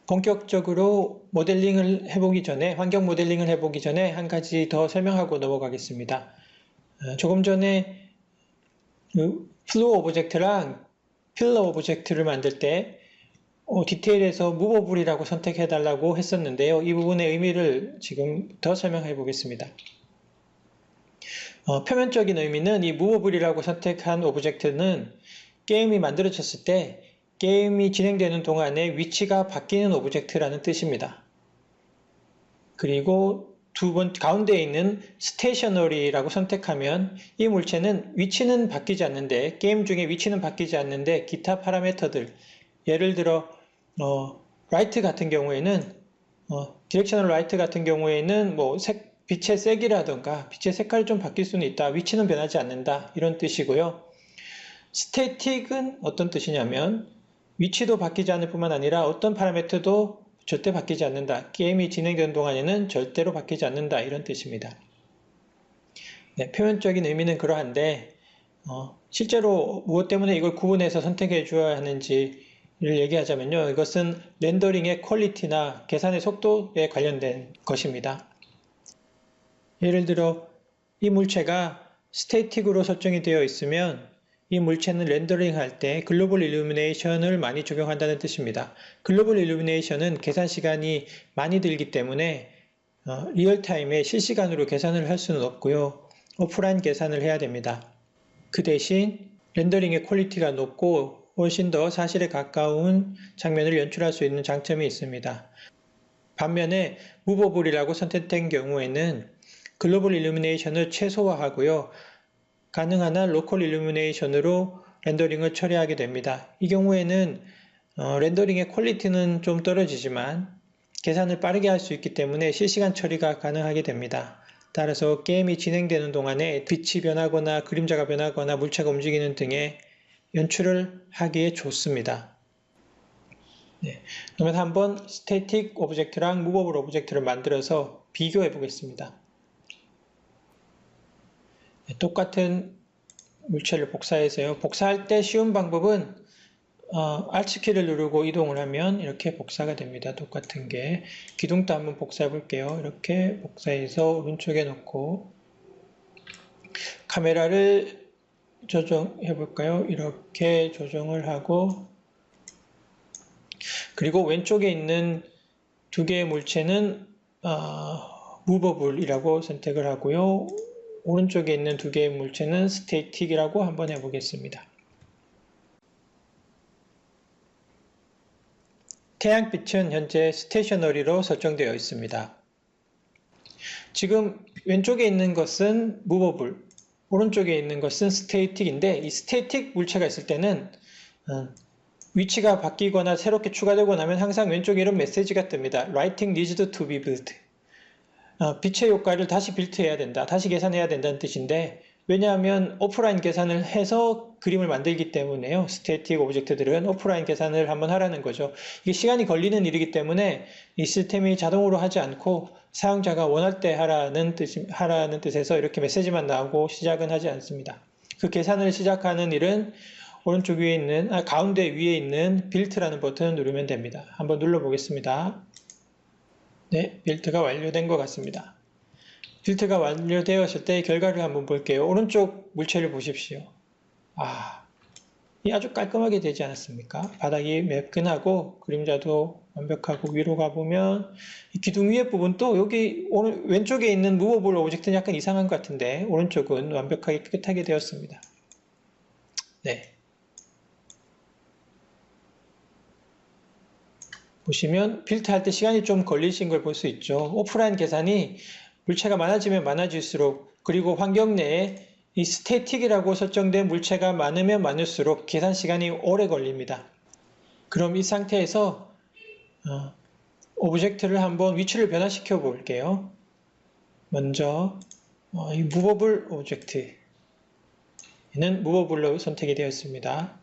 본격적으로 모델링을 해보기 전에, 환경 모델링을 해보기 전에 한 가지 더 설명하고 넘어가겠습니다. 조금 전에 플로우 오브젝트랑 필러 오브젝트를 만들 때 디테일에서 무버블이라고 선택해달라고 했었는데요. 이 부분의 의미를 지금 더 설명해 보겠습니다. 표면적인 의미는 이 무버블이라고 선택한 오브젝트는 게임이 만들어졌을 때 게임이 진행되는 동안에 위치가 바뀌는 오브젝트라는 뜻입니다. 그리고 가운데에 있는 스테이셔너리라고 선택하면 이 물체는 위치는 바뀌지 않는데, 게임 중에 위치는 바뀌지 않는데 기타 파라미터들, 예를 들어 라이트 같은 경우에는 디렉셔널 라이트 같은 경우에는 뭐 빛의 색이라던가 빛의 색깔이 좀 바뀔 수는 있다. 위치는 변하지 않는다. 이런 뜻이고요. 스태틱은 어떤 뜻이냐면 위치도 바뀌지 않을 뿐만 아니라 어떤 파라미터도 절대 바뀌지 않는다. 게임이 진행되는 동안에는 절대로 바뀌지 않는다. 이런 뜻입니다. 네, 표면적인 의미는 그러한데 실제로 무엇 때문에 이걸 구분해서 선택해 주어야 하는지를 얘기하자면요. 이것은 렌더링의 퀄리티나 계산의 속도에 관련된 것입니다. 예를 들어 이 물체가 스태틱으로 설정이 되어 있으면 이 물체는 렌더링 할 때 글로벌 일루미네이션을 많이 적용한다는 뜻입니다. 글로벌 일루미네이션은 계산 시간이 많이 들기 때문에 리얼타임에 실시간으로 계산을 할 수는 없고요. 오프라인 계산을 해야 됩니다. 그 대신 렌더링의 퀄리티가 높고 훨씬 더 사실에 가까운 장면을 연출할 수 있는 장점이 있습니다. 반면에 무버블이라고 선택된 경우에는 글로벌 일루미네이션을 최소화하고요. 가능한 한 로컬 일루미네이션으로 렌더링을 처리하게 됩니다. 이 경우에는 렌더링의 퀄리티는 좀 떨어지지만 계산을 빠르게 할 수 있기 때문에 실시간 처리가 가능하게 됩니다. 따라서 게임이 진행되는 동안에 빛이 변하거나 그림자가 변하거나 물체가 움직이는 등의 연출을 하기에 좋습니다. 네, 그러면 한번 스태틱 오브젝트랑 무버블 오브젝트를 만들어서 비교해 보겠습니다. 네, 똑같은 물체를 복사해서요. 복사할 때 쉬운 방법은 Alt키를 누르고 이동을 하면 이렇게 복사가 됩니다. 똑같은 게. 기둥도 한번 복사해 볼게요. 이렇게 복사해서 오른쪽에 놓고 카메라를 조정해 볼까요? 이렇게 조정을 하고, 그리고 왼쪽에 있는 두 개의 물체는 무버블이라고 선택을 하고요. 오른쪽에 있는 두 개의 물체는 스태틱이라고 한번 해보겠습니다. 태양빛은 현재 스테이셔너리로 설정되어 있습니다. 지금 왼쪽에 있는 것은 무버블, 오른쪽에 있는 것은 스태틱인데, 이 스태틱 물체가 있을 때는 위치가 바뀌거나 새롭게 추가되고 나면 항상 왼쪽에 이런 메시지가 뜹니다. Writing needs to be built. 빛의 효과를 다시 빌트해야 된다, 다시 계산해야 된다는 뜻인데, 왜냐하면 오프라인 계산을 해서 그림을 만들기 때문에요. 스태틱 오브젝트들은 오프라인 계산을 한번 하라는 거죠. 이게 시간이 걸리는 일이기 때문에 이 시스템이 자동으로 하지 않고 사용자가 원할 때 하라는 뜻에서 이렇게 메시지만 나오고 시작은 하지 않습니다. 그 계산을 시작하는 일은 오른쪽 위에 있는, 가운데 위에 있는 빌트라는 버튼을 누르면 됩니다. 한번 눌러보겠습니다. 네, 빌트가 완료된 것 같습니다. 빌트가 완료되었을 때 결과를 한번 볼게요. 오른쪽 물체를 보십시오. 이 아주 깔끔하게 되지 않았습니까? 바닥이 매끈하고 그림자도 완벽하고, 위로 가보면 이 기둥 위에 부분도 여기 왼쪽에 있는 무버블 오브젝트는 약간 이상한 것 같은데 오른쪽은 완벽하게 깨끗하게 되었습니다. 네. 보시면 빌트할 때 시간이 좀 걸리신 걸 볼 수 있죠. 오프라인 계산이 물체가 많아지면 많아질수록, 그리고 환경 내에 이 스태틱이라고 설정된 물체가 많으면 많을수록 계산 시간이 오래 걸립니다. 그럼 이 상태에서 오브젝트를 한번 위치를 변화시켜 볼게요. 먼저 이 무버블 오브젝트는 무버블로 선택이 되었습니다.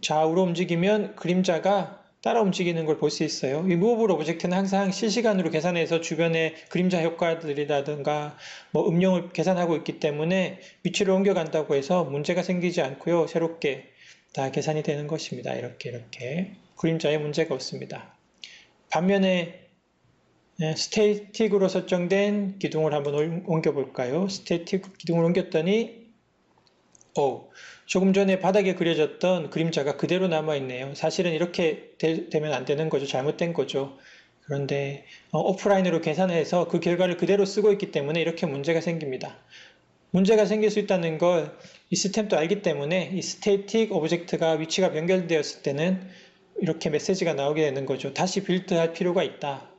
좌우로 움직이면 그림자가 따라 움직이는 걸 볼 수 있어요. 이 무버블 오브젝트는 항상 실시간으로 계산해서 주변의 그림자 효과들이라든가 음영을 계산하고 있기 때문에 위치를 옮겨간다고 해서 문제가 생기지 않고요. 새롭게 다 계산이 되는 것입니다. 이렇게 그림자에 문제가 없습니다. 반면에 스태틱으로 설정된 기둥을 한번 옮겨 볼까요? 스태틱 기둥을 옮겼더니 조금 전에 바닥에 그려졌던 그림자가 그대로 남아있네요. 사실은 이렇게 되면 안 되는 거죠. 잘못된 거죠. 그런데 오프라인으로 계산해서 그 결과를 그대로 쓰고 있기 때문에 이렇게 문제가 생깁니다. 문제가 생길 수 있다는 걸 이 시스템도 알기 때문에 이 스태틱 오브젝트가 위치가 변경되었을 때는 이렇게 메시지가 나오게 되는 거죠. 다시 빌드할 필요가 있다.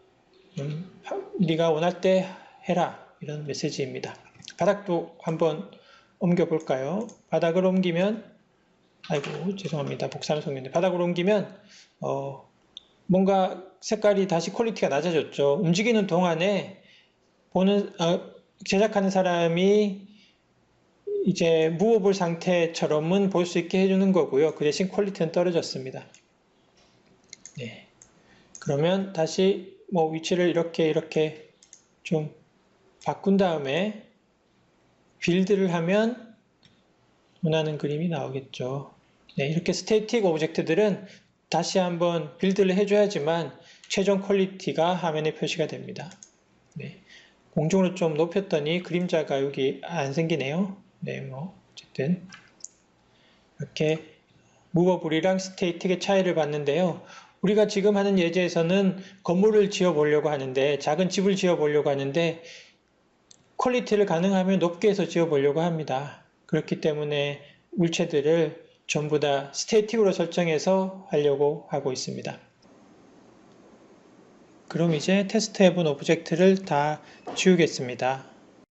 네가 원할 때 해라. 이런 메시지입니다. 바닥도 한번 옮겨 볼까요? 바닥을 옮기면 아이고 죄송합니다. 복사를 속였는데 바닥을 옮기면 뭔가 색깔이 다시 퀄리티가 낮아졌죠. 움직이는 동안에 제작하는 사람이 이제 무어볼 상태처럼은 볼 수 있게 해주는 거고요. 그 대신 퀄리티는 떨어졌습니다. 네. 그러면 다시 위치를 이렇게 좀 바꾼 다음에 빌드를 하면 원하는 그림이 나오겠죠. 네, 이렇게 스태틱 오브젝트들은 다시 한번 빌드를 해줘야지만 최종 퀄리티가 화면에 표시가 됩니다. 네, 공중으로 좀 높였더니 그림자가 여기 안 생기네요. 네, 어쨌든 이렇게 무버블이랑 스태틱의 차이를 봤는데요. 우리가 지금 하는 예제에서는 건물을 지어 보려고 하는데, 작은 집을 지어 보려고 하는데 퀄리티를 가능하면 높게 해서 지어 보려고 합니다. 그렇기 때문에 물체들을 전부 다 스태틱으로 설정해서 하려고 하고 있습니다. 그럼 이제 테스트해본 오브젝트를 다 지우겠습니다.